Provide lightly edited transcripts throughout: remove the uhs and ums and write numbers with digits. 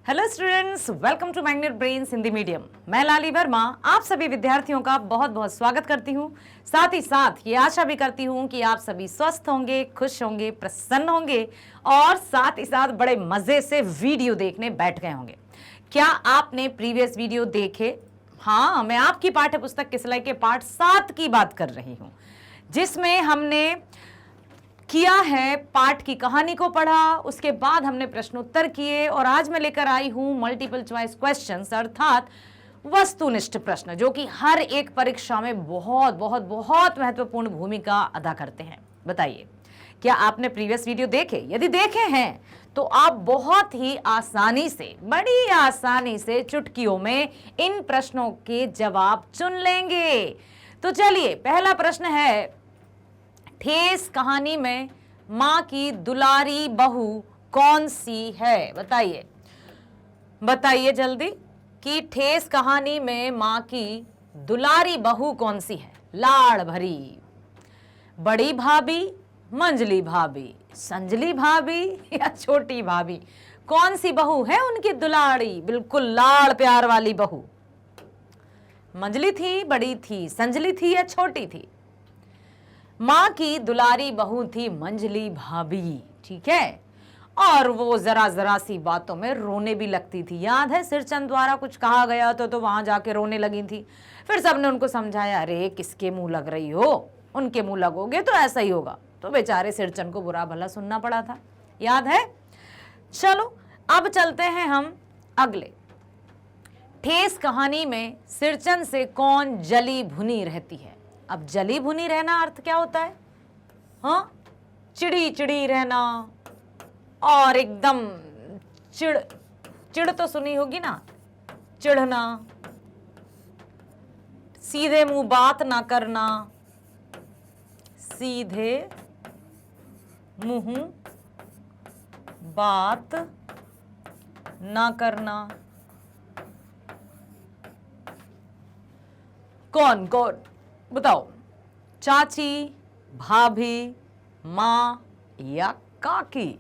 Hello students, welcome to magnet brains Hindi medium. मैं लाली वर्मा आप सभी विद्यार्थियों का बहुत बहुत स्वागत करती हूँ। साथ ही साथ ये आशा भी करती हूँ कि आप सभी स्वस्थ होंगे, खुश होंगे, प्रसन्न होंगे और साथ ही साथ बड़े मजे से वीडियो देखने बैठ गए होंगे। क्या आपने प्रीवियस वीडियो देखे? हाँ, मैं आपकी पाठ्य पुस्तक किसलाई के पाठ 7 की बात कर रही हूँ, जिसमें हमने किया है पाठ की कहानी को पढ़ा, उसके बाद हमने प्रश्नोत्तर किए और आज मैं लेकर आई हूं मल्टीपल चॉइस क्वेश्चंस अर्थात वस्तुनिष्ठ प्रश्न, जो कि हर एक परीक्षा में बहुत बहुत बहुत महत्वपूर्ण भूमिका अदा करते हैं। बताइए, क्या आपने प्रीवियस वीडियो देखे? यदि देखे हैं तो आप बहुत ही आसानी से, बड़ी आसानी से चुटकियों में इन प्रश्नों के जवाब चुन लेंगे। तो चलिए, पहला प्रश्न है, ठेस कहानी में मां की दुलारी बहू कौन सी है? बताइए, बताइए जल्दी कि ठेस कहानी में मां की दुलारी बहू कौन सी है? लाड़ भरी, बड़ी भाभी, मंजली भाभी, संजली भाभी या छोटी भाभी? कौन सी बहू है उनकी दुलारी, बिल्कुल लाड़ प्यार वाली बहू? मंजली थी, बड़ी थी, संजली थी या छोटी थी? मां की दुलारी बहू थी मंजली भाभी, ठीक है। और वो जरा जरा सी बातों में रोने भी लगती थी। याद है, सिरचंद द्वारा कुछ कहा गया तो वहां जाके रोने लगी थी। फिर सबने उनको समझाया, अरे किसके मुंह लग रही हो, उनके मुंह लगोगे तो ऐसा ही होगा। तो बेचारे सिरचंद को बुरा भला सुनना पड़ा था, याद है। चलो अब चलते हैं हम अगले। ठेस कहानी में सिरचंद से कौन जली भुनी रहती है? अब जली भुनी रहना अर्थ क्या होता है? हाँ, चिड़ी चिड़ी रहना और एकदम चिड़ चिड़ तो सुनी होगी ना, चिढ़ना, सीधे मुंह बात ना करना, सीधे मुंह बात ना करना। कौन कौन बताओ? चाची, भाभी, मां या काकी?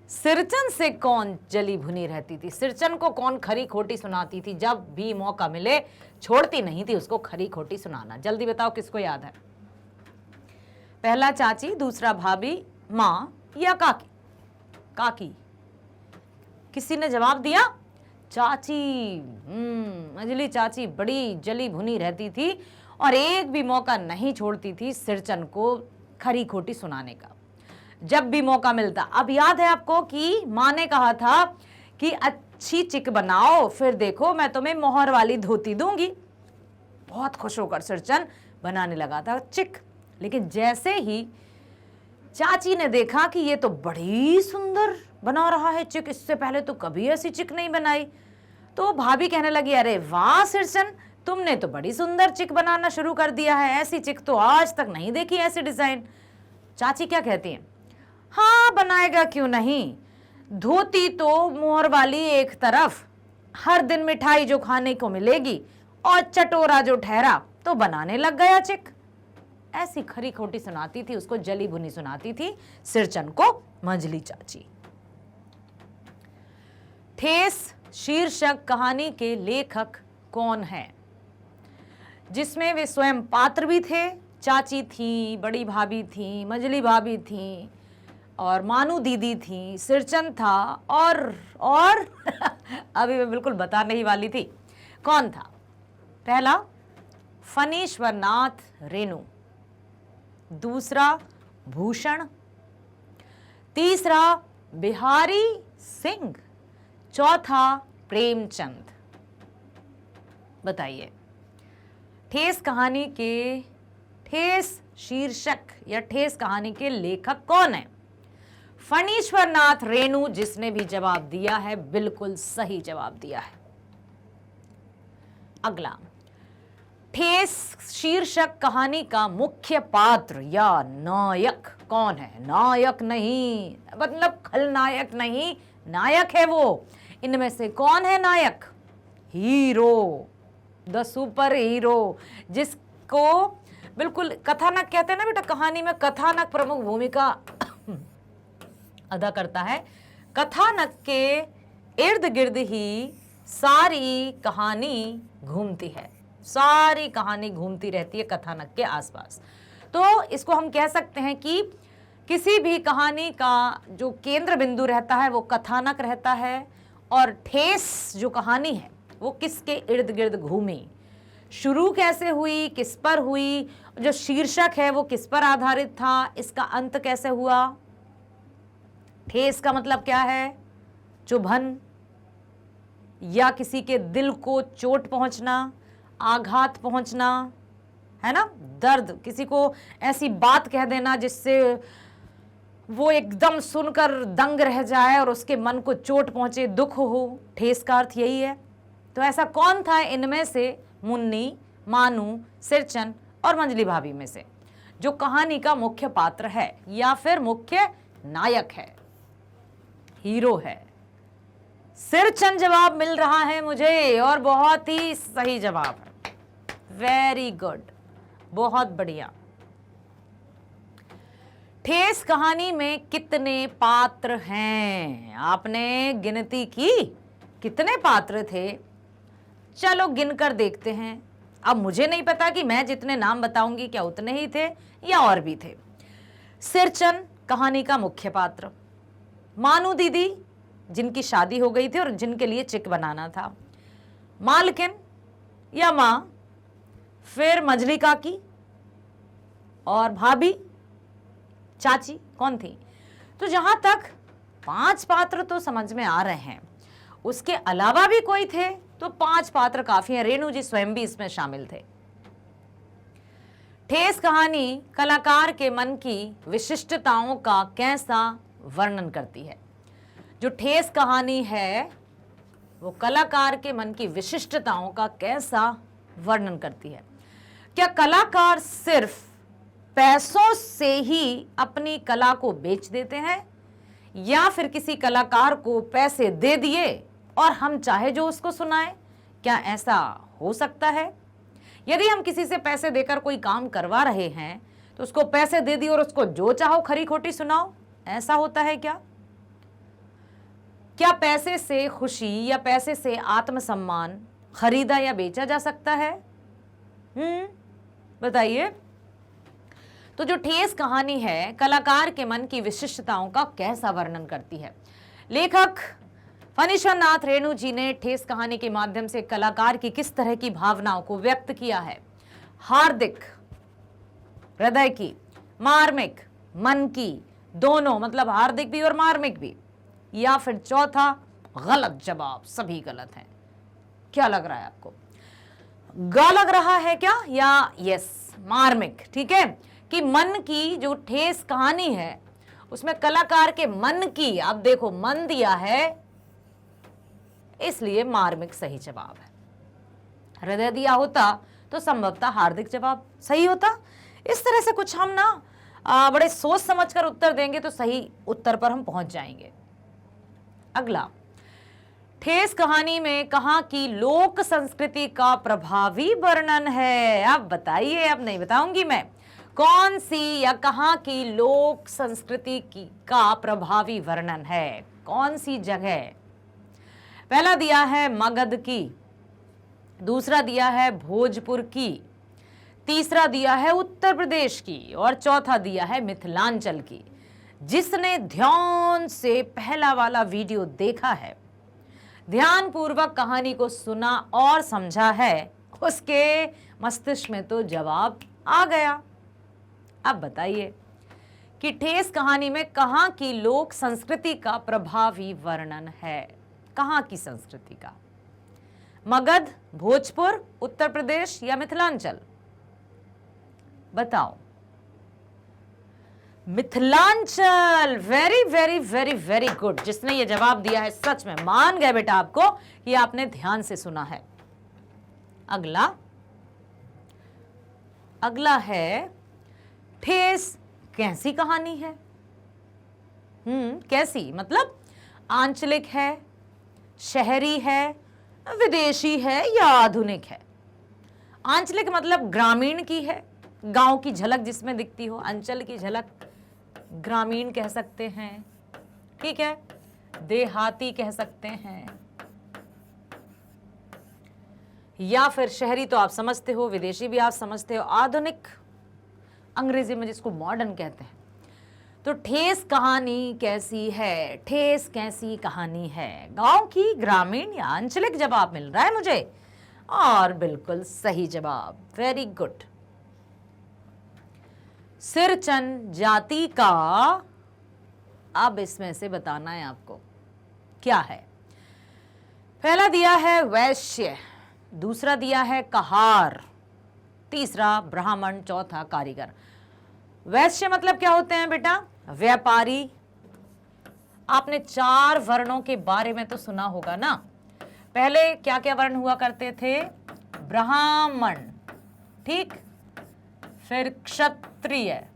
सिरचंद से कौन जली भुनी रहती थी? सिरचंद को कौन खरी खोटी सुनाती थी? जब भी मौका मिले छोड़ती नहीं थी उसको खरी खोटी सुनाना। जल्दी बताओ, किसको याद है? पहला चाची, दूसरा भाभी, मां या काकी? काकी। किसी ने जवाब दिया? चाची। मंजली चाची बड़ी जली भुनी रहती थी और एक भी मौका नहीं छोड़ती थी सिरचंद को खरी खोटी सुनाने का, जब भी मौका मिलता। अब याद है आपको कि मां ने कहा था कि अच्छी चिक बनाओ, फिर देखो मैं तुम्हें मोहर वाली धोती दूंगी। बहुत खुश होकर सिरचंद बनाने लगा था चिक, लेकिन जैसे ही चाची ने देखा कि ये तो बड़ी सुंदर बना रहा है चिक, इससे पहले तो कभी ऐसी चिक नहीं बनाई, तो भाभी कहने लगी, अरे वाह सिरचंद, तुमने तो बड़ी सुंदर चिक बनाना शुरू कर दिया है, ऐसी चिक तो आज तक नहीं देखी, ऐसी डिजाइन। चाची क्या कहती हैं? हाँ, बनाएगा क्यों नहीं, धोती तो मोहर वाली एक तरफ, हर दिन मिठाई जो खाने को मिलेगी और चटोरा जो ठहरा तो बनाने लग गया चिक। ऐसी खरी खोटी सुनाती थी उसको, जली भुनी सुनाती थी सिरचंद को मंजली चाची। ठेस शीर्षक कहानी के लेखक कौन है, जिसमें वे स्वयं पात्र भी थे? चाची थी, बड़ी भाभी थी, मंजली भाभी थी और मानू दीदी थी, सिरचंद था और अभी मैं बिल्कुल बताने ही वाली थी। कौन था? पहला फणीश्वरनाथ रेणु, दूसरा भूषण, तीसरा बिहारी सिंह, चौथा प्रेमचंद। बताइए, ठेस कहानी के, ठेस शीर्षक या ठेस कहानी के लेखक कौन है? फणीश्वरनाथ रेणु। जिसने भी जवाब दिया है बिल्कुल सही जवाब दिया है। अगला, ठेस शीर्षक कहानी का मुख्य पात्र या नायक कौन है? नायक नहीं मतलब खलनायक नहीं, नायक है वो। इनमें से कौन है नायक? हीरो, द सुपर हीरो, जिसको बिल्कुल कथानक कहते हैं ना बेटा, कहानी में कथानक प्रमुख भूमिका अदा करता है। कथानक के इर्द गिर्द ही सारी कहानी घूमती है, सारी कहानी घूमती रहती है कथानक के आसपास। तो इसको हम कह सकते हैं कि किसी भी कहानी का जो केंद्र बिंदु रहता है वो कथानक रहता है, और ठेस जो कहानी है वो किसके इर्द गिर्द घूमी, शुरू कैसे हुई, किस पर हुई, जो शीर्षक है वो किस पर आधारित था, इसका अंत कैसे हुआ। ठेस का मतलब क्या है? चुभन या किसी के दिल को चोट पहुंचना, आघात पहुंचना, है ना, दर्द, किसी को ऐसी बात कह देना जिससे वो एकदम सुनकर दंग रह जाए और उसके मन को चोट पहुंचे, दुख हो। ठेस का अर्थ यही है। तो ऐसा कौन था इनमें से, मुन्नी, मानू, सिरचन और मंजली भाभी में से, जो कहानी का मुख्य पात्र है या फिर मुख्य नायक है, हीरो है? सिरचन जवाब मिल रहा है मुझे, और बहुत ही सही जवाब है। वेरी गुड, बहुत बढ़िया। ठेस कहानी में कितने पात्र हैं? आपने गिनती की? कितने पात्र थे? चलो गिनकर देखते हैं। अब मुझे नहीं पता कि मैं जितने नाम बताऊंगी क्या उतने ही थे या और भी थे। सिरचन कहानी का मुख्य पात्र, मानू दीदी जिनकी शादी हो गई थी और जिनके लिए चिक बनाना था, मालकिन या माँ, फिर मजली काकी और भाभी, चाची कौन थी। तो जहां तक 5 पात्र तो समझ में आ रहे हैं, उसके अलावा भी कोई थे तो 5 पात्र काफी हैं। रेणु जी स्वयं भी इसमें शामिल थे। ठेस कहानी कलाकार के मन की विशिष्टताओं का कैसा वर्णन करती है? जो ठेस कहानी है वो कलाकार के मन की विशिष्टताओं का कैसा वर्णन करती है? क्या कलाकार सिर्फ पैसों से ही अपनी कला को बेच देते हैं, या फिर किसी कलाकार को पैसे दे दिए और हम चाहे जो उसको सुनाएं? क्या ऐसा हो सकता है? यदि हम किसी से पैसे देकर कोई काम करवा रहे हैं तो उसको पैसे दे दिए और उसको जो चाहो खरी खोटी सुनाओ, ऐसा होता है क्या? क्या पैसे से खुशी या पैसे से आत्मसम्मान खरीदा या बेचा जा सकता है? बताइए। तो जो ठेस कहानी है कलाकार के मन की विशिष्टताओं का कैसा वर्णन करती है? लेखक फणीश्वर नाथ रेणु जी ने ठेस कहानी के माध्यम से कलाकार की किस तरह की भावनाओं को व्यक्त किया है? हार्दिक, हृदय की, मार्मिक, मन की, दोनों, मतलब हार्दिक भी और मार्मिक भी, या फिर चौथा गलत जवाब, सभी गलत हैं। क्या लग रहा है आपको? ग लग रहा है क्या, या यस मार्मिक? ठीक है, कि मन की जो ठेस कहानी है उसमें कलाकार के मन की, अब देखो मन दिया है इसलिए मार्मिक सही जवाब है। हृदय दिया होता तो संभवतः हार्दिक जवाब सही होता। इस तरह से कुछ हम ना बड़े सोच समझकर उत्तर देंगे तो सही उत्तर पर हम पहुंच जाएंगे। अगला, ठेस कहानी में कहां की लोक संस्कृति का प्रभावी वर्णन है? अब बताइए, अब नहीं बताऊंगी मैं। कौन सी या कहां की लोक संस्कृति की का प्रभावी वर्णन है? कौन सी जगह? पहला दिया है मगध की, दूसरा दिया है भोजपुर की, तीसरा दिया है उत्तर प्रदेश की, और चौथा दिया है मिथिलांचल की। जिसने ध्यान से पहला वाला वीडियो देखा है, ध्यान पूर्वक कहानी को सुना और समझा है, उसके मस्तिष्क में तो जवाब आ गया। अब बताइए कि ठेस कहानी में कहां की लोक संस्कृति का प्रभावी वर्णन है? कहां की संस्कृति का? मगध, भोजपुर, उत्तर प्रदेश या मिथिलांचल? बताओ। Mithilanchal. Very very very very good. जिसने ये जवाब दिया है सच में मान गए बेटा आपको कि आपने ध्यान से सुना है। अगला, अगला है ठेस कैसी कहानी है? कैसी मतलब आंचलिक है, शहरी है, विदेशी है या आधुनिक है? आंचलिक मतलब ग्रामीण की है, गांव की झलक जिसमें दिखती हो, अंचल की झलक ग्रामीण कह सकते हैं, ठीक है। देहाती कह सकते हैं, या फिर शहरी तो आप समझते हो, विदेशी भी आप समझते हो, आधुनिक अंग्रेजी में जिसको मॉडर्न कहते हैं। तो ठेस कहानी कैसी है, ठेस कैसी कहानी है, गांव की, ग्रामीण या आंचलिक जवाब मिल रहा है मुझे, और बिल्कुल सही जवाब, वेरी गुड। सिरचन जाति का, अब इसमें से बताना है आपको क्या है। पहला दिया है वैश्य, दूसरा दिया है कहार, तीसरा ब्राह्मण, चौथा कारीगर। वैश्य मतलब क्या होते हैं बेटा? व्यापारी। आपने 4 वर्णों के बारे में तो सुना होगा ना। पहले क्या क्या वर्ण हुआ करते थे? ब्राह्मण, ठीक, फिर क्षत्रिय,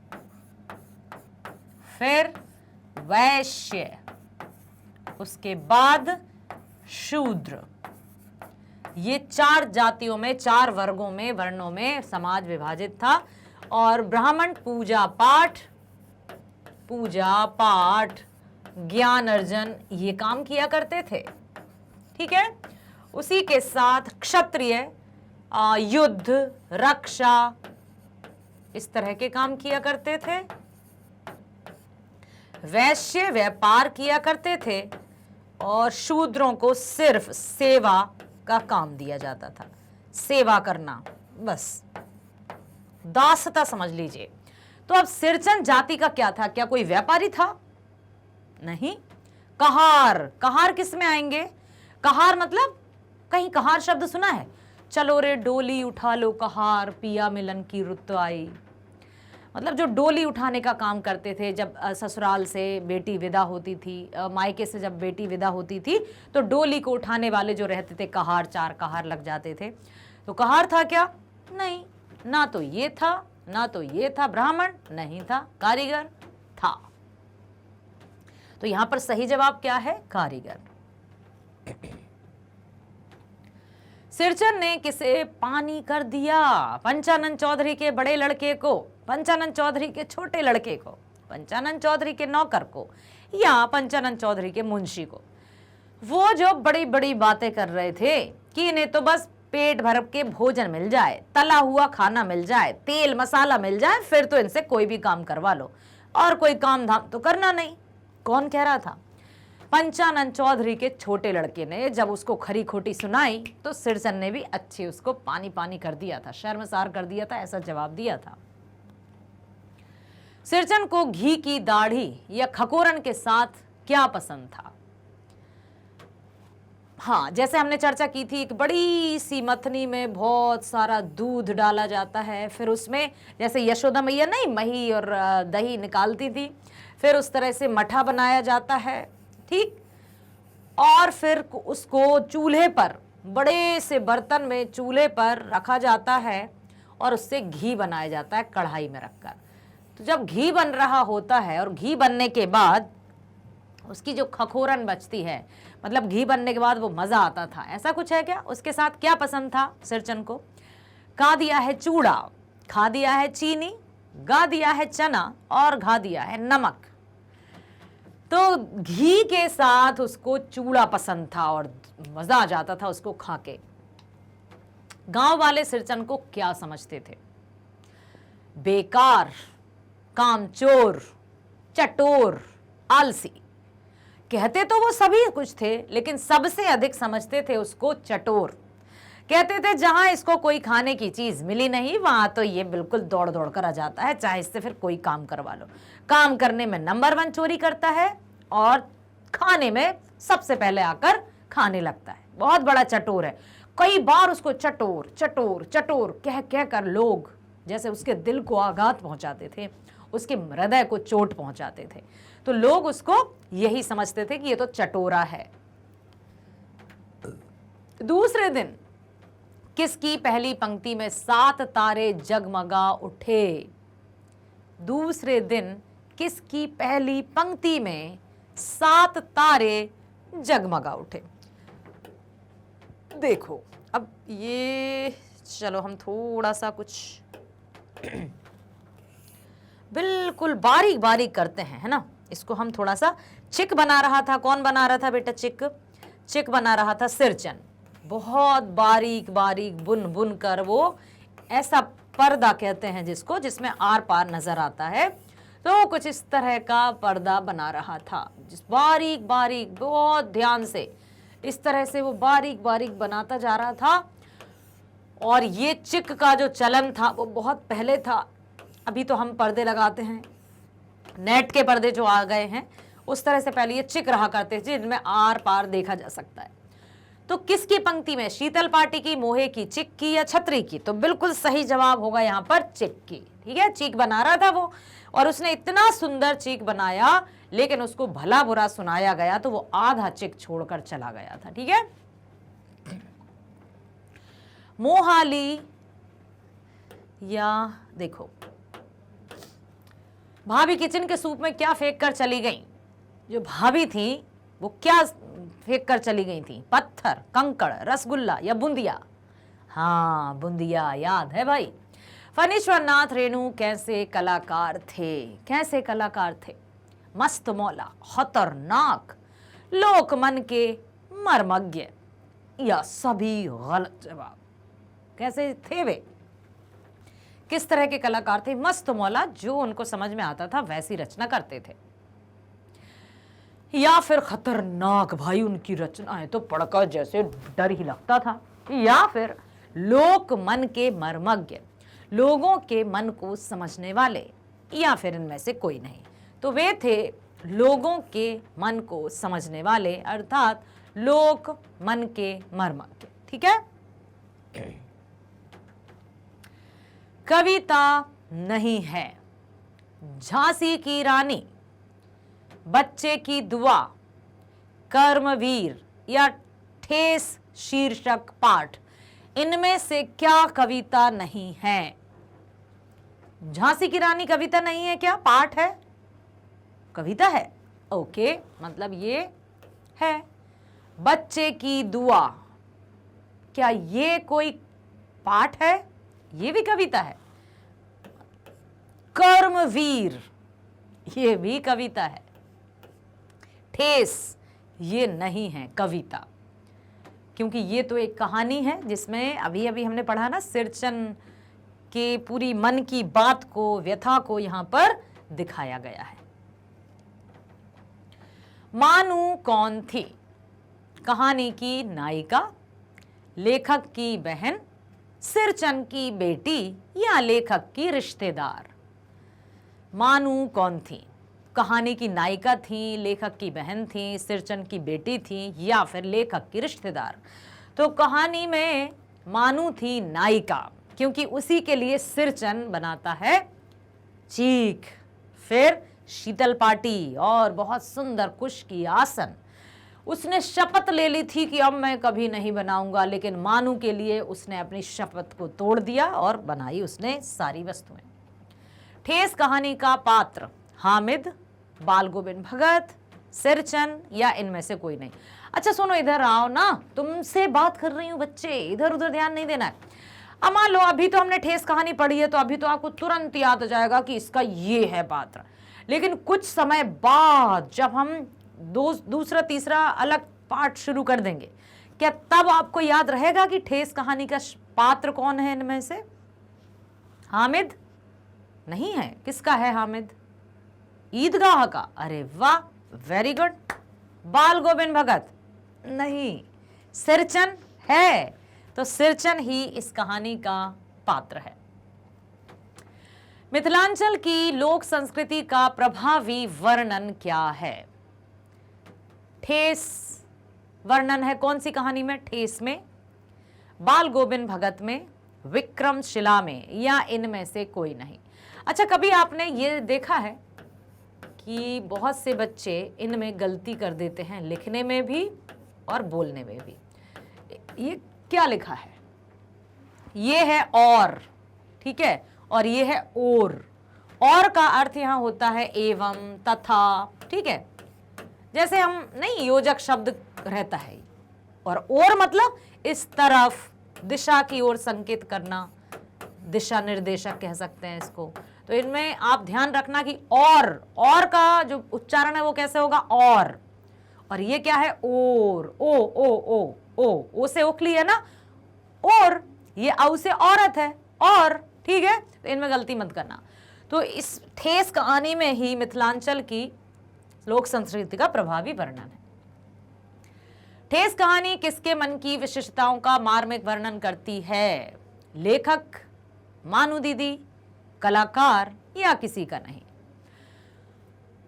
फिर वैश्य, उसके बाद शूद्र। ये 4 जातियों में, 4 वर्गों में, वर्णों में समाज विभाजित था। और ब्राह्मण पूजा पाठ, ज्ञान अर्जन, ये काम किया करते थे, ठीक है। उसी के साथ क्षत्रिय युद्ध, रक्षा, इस तरह के काम किया करते थे। वैश्य व्यापार किया करते थे, और शूद्रों को सिर्फ सेवा का काम दिया जाता था, सेवा करना, बस दासता समझ लीजिए। तो अब सिरचन जाति का क्या था? क्या कोई व्यापारी था? नहीं। कहार, कहार किस में आएंगे? कहार मतलब, कहीं कहार शब्द सुना है? चलो रे डोली उठा लो कहार, पिया मिलन की रुत आई। मतलब जो डोली उठाने का काम करते थे, जब ससुराल से बेटी विदा होती थी, मायके से जब बेटी विदा होती थी, तो डोली को उठाने वाले जो रहते थे, कहार, 4 कहार लग जाते थे। तो कहार था क्या? नहीं, ना तो ये था, ना तो ये था। ब्राह्मण नहीं था, कारीगर था। तो यहां पर सही जवाब क्या है? कारीगर। सिरचन ने किसे पानी कर दिया? पंचानन चौधरी के बड़े लड़के को, पंचानन चौधरी के छोटे लड़के को, पंचानन चौधरी के नौकर को, या पंचानन चौधरी के मुंशी को। वो जो बड़ी बड़ी बातें कर रहे थे कि इन्हें तो बस पेट भर के भोजन मिल जाए, तला हुआ खाना मिल जाए, तेल मसाला मिल जाए, फिर तो इनसे कोई भी काम करवा लो, और कोई काम धाम तो करना नहीं। कौन कह रहा था? पंचानन चौधरी के छोटे लड़के ने। जब उसको खरी खोटी सुनाई तो सिरचन ने भी अच्छे उसको पानी पानी कर दिया था, शर्मसार कर दिया था, ऐसा जवाब दिया था। सिरचन को घी की दाढ़ी या खकोरन के साथ क्या पसंद था? हाँ, जैसे हमने चर्चा की थी, एक बड़ी सी मथनी में बहुत सारा दूध डाला जाता है, फिर उसमें जैसे यशोदा मैया नहीं मही और दही निकालती थी, फिर उस तरह से मठा बनाया जाता है, ठीक, और फिर उसको चूल्हे पर, बड़े से बर्तन में चूल्हे पर रखा जाता है, और उससे घी बनाया जाता है कढ़ाई में रखकर। तो जब घी बन रहा होता है, और घी बनने के बाद उसकी जो खखोरन बचती है, मतलब घी बनने के बाद वो मजा आता था, ऐसा कुछ है क्या? उसके साथ क्या पसंद था सिरचन को? खा दिया है चूड़ा, खा दिया है चीनी, गा दिया है चना, और घा दिया है नमक। तो घी के साथ उसको चूड़ा पसंद था और मजा आ जाता था उसको खा के। गांव वाले सिरचन को क्या समझते थे? बेकार, कामचोर, चटोर, आलसी। कहते तो वो सभी कुछ थे, लेकिन सबसे अधिक समझते थे उसको चटोर। कहते थे जहां इसको कोई खाने की चीज मिली नहीं, वहां तो ये बिल्कुल दौड़ दौड़ कर आ जाता है, चाहे इससे फिर कोई काम करवा लो। काम करने में नंबर 1 चोरी करता है, और खाने में सबसे पहले आकर खाने लगता है। बहुत बड़ा चटोर है। कई बार उसको चटोर चटोर चटोर कह कह कर लोग जैसे उसके दिल को आघात पहुंचाते थे, उसके हृदय को चोट पहुंचाते थे। तो लोग उसको यही समझते थे कि ये तो चटोरा है। दूसरे दिन किसकी पहली पंक्ति में 7 तारे जगमगा उठे? दूसरे दिन किसकी पहली पंक्ति में 7 तारे जगमगा उठे? देखो, अब ये चलो हम थोड़ा सा कुछ बिल्कुल बारीक बारीक करते हैं, है ना। इसको हम थोड़ा सा चिक बना रहा था। कौन बना रहा था बेटा? चिक। चिक बना रहा था सिरचन। बहुत बारीक बारीक बुन बुन कर वो ऐसा पर्दा कहते हैं जिसको, जिसमें आर पार नजर आता है, तो कुछ इस तरह का पर्दा बना रहा था, जिस बारीक बारीक बहुत ध्यान से इस तरह से वो बारीक बारीक बनाता जा रहा था। और ये चिक का जो चलन था वो बहुत पहले था। अभी तो हम पर्दे लगाते हैं, नेट के पर्दे जो आ गए हैं, उस तरह से पहले ये चिक रहा करते थे जिनमें आर पार देखा जा सकता है। तो किसकी पंक्ति में? शीतल पाटी की, मोहे की, चिक की या छतरी की? तो बिल्कुल सही जवाब होगा यहाँ पर चिक की। ठीक है, चीक बना रहा था वो, और उसने इतना सुंदर चीक बनाया, लेकिन उसको भला बुरा सुनाया गया तो वो आधा चिक छोड़कर चला गया था। ठीक है, मोहाली या देखो, भाभी किचन के सूप में क्या फेंक कर चली गई? जो भाभी थी वो क्या फेंक कर चली गई थी? पत्थर, कंकड़, रसगुल्ला या बूंदिया? हाँ, बूंदिया। याद है भाई। फणीश्वर नाथ रेणु कैसे कलाकार थे? कैसे कलाकार थे? मस्त मौला, खतरनाक, लोक मन के मर्मज्ञ या सभी गलत जवाब? कैसे थे वे? किस तरह के कलाकार थे? मस्त मौला, जो उनको समझ में आता था वैसी रचना करते थे, या फिर खतरनाक, भाई उनकी रचनाएं तो पढ़कर जैसे डर ही लगता था, या फिर लोक मन के मर्मज्ञ, लोगों के मन को समझने वाले, या फिर इनमें से कोई नहीं। तो वे थे लोगों के मन को समझने वाले, अर्थात लोक मन के मर्मज्ञ। ठीक है, कविता नहीं है झांसी की रानी, बच्चे की दुआ, कर्मवीर या ठेस शीर्षक पाठ? इनमें से क्या कविता नहीं है? झांसी की रानी कविता नहीं है क्या? पाठ है? कविता है। ओके, मतलब ये है। बच्चे की दुआ, क्या ये कोई पाठ है? ये भी कविता है। कर्मवीर, ये भी कविता है। ठेस, ये नहीं है कविता, क्योंकि ये तो एक कहानी है जिसमें अभी अभी हमने पढ़ा ना, सिरचन के पूरी मन की बात को, व्यथा को यहां पर दिखाया गया है। मानू कौन थी? कहानी की नायिका, लेखक की बहन, सिरचन की बेटी या लेखक की रिश्तेदार? मानू कौन थी? कहानी की नायिका थी, लेखक की बहन थी, सिरचन की बेटी थी, या फिर लेखक की रिश्तेदार? तो कहानी में मानू थी नायिका, क्योंकि उसी के लिए सिरचन बनाता है चीख। फिर शीतल पाटी और बहुत सुंदर कुश की आसन, उसने शपथ ले ली थी कि अब मैं कभी नहीं बनाऊंगा, लेकिन मानू के लिए उसने अपनी शपथ को तोड़ दिया और बनाई उसने सारी वस्तुएं। ठेस कहानी का पात्र, हामिद, बाल गोविंद भगत, सिरचन या इनमें से कोई नहीं? अच्छा सुनो, इधर आओ ना, तुमसे बात कर रही हूं बच्चे, इधर उधर ध्यान नहीं देना है। अब मान लो अभी तो हमने ठेस कहानी पढ़ी है, तो अभी तो आपको तुरंत याद आ जाएगा कि इसका ये है पात्र, लेकिन कुछ समय बाद जब हम दूसरा तीसरा अलग पार्ट शुरू कर देंगे, क्या तब आपको याद रहेगा कि ठेस कहानी का पात्र कौन है इनमें से? हामिद नहीं है। किसका है हामिद? ईदगाह का। अरे वाह, वेरी गुड। बाल गोविंद भगत नहीं। सिरचन है, तो सिरचन ही इस कहानी का पात्र है। मिथिलांचल की लोक संस्कृति का प्रभावी वर्णन क्या है? ठेस वर्णन है कौन सी कहानी में? ठेस में, बाल गोविंद भगत में, विक्रमशिला में, या इनमें से कोई नहीं? अच्छा, कभी आपने ये देखा है कि बहुत से बच्चे इनमें गलती कर देते हैं, लिखने में भी और बोलने में भी? ये क्या लिखा है? ये है और, ठीक है, और ये है और का अर्थ यहां होता है एवं, तथा, ठीक है। जैसे हम नहीं, योजक शब्द रहता है, और मतलब इस तरफ, दिशा की ओर संकेत करना, दिशा निर्देशक कह सकते हैं इसको। तो तो इनमें आप ध्यान रखना कि और का जो उच्चारण है वो कैसे होगा, और ये क्या है, ओर, ओ से ओखली है ना, और ये औ से औरत है, और, ठीक है, तो इनमें गलती मत करना। तो इस ठेस कहानी में ही मिथिलांचल की लोक संस्कृति का प्रभावी वर्णन है। ठेस कहानी किसके मन की विशिष्टताओं का मार्मिक वर्णन करती है? लेखक, मानू दीदी, कलाकार या किसी का नहीं?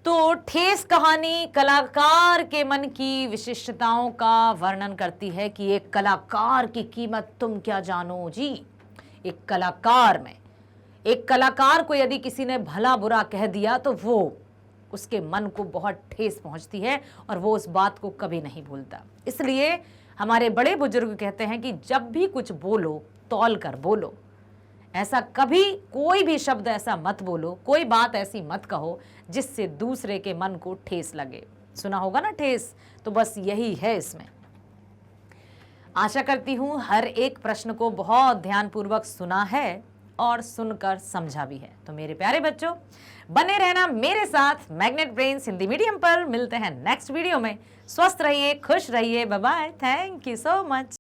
तो ठेस कहानी कलाकार के मन की विशिष्टताओं का वर्णन करती है कि एक कलाकार की कीमत तुम क्या जानो जी। एक कलाकार को यदि किसी ने भला बुरा कह दिया तो वो उसके मन को बहुत ठेस पहुंचती है और वो उस बात को कभी नहीं भूलता। इसलिए हमारे बड़े बुजुर्ग कहते हैं कि जब भी कुछ बोलो तौल कर बोलो। ऐसा कभी कोई भी शब्द ऐसा मत बोलो, कोई बात ऐसी मत कहो जिससे दूसरे के मन को ठेस लगे। सुना होगा ना ठेस, तो बस यही है इसमें। आशा करती हूं हर एक प्रश्न को बहुत ध्यानपूर्वक सुना है और सुनकर समझा भी है। तो मेरे प्यारे बच्चों, बने रहना मेरे साथ मैग्नेट ब्रेन्स हिंदी मीडियम पर। मिलते हैं नेक्स्ट वीडियो में। स्वस्थ रहिए, खुश रहिए, bye bye, thank you so much.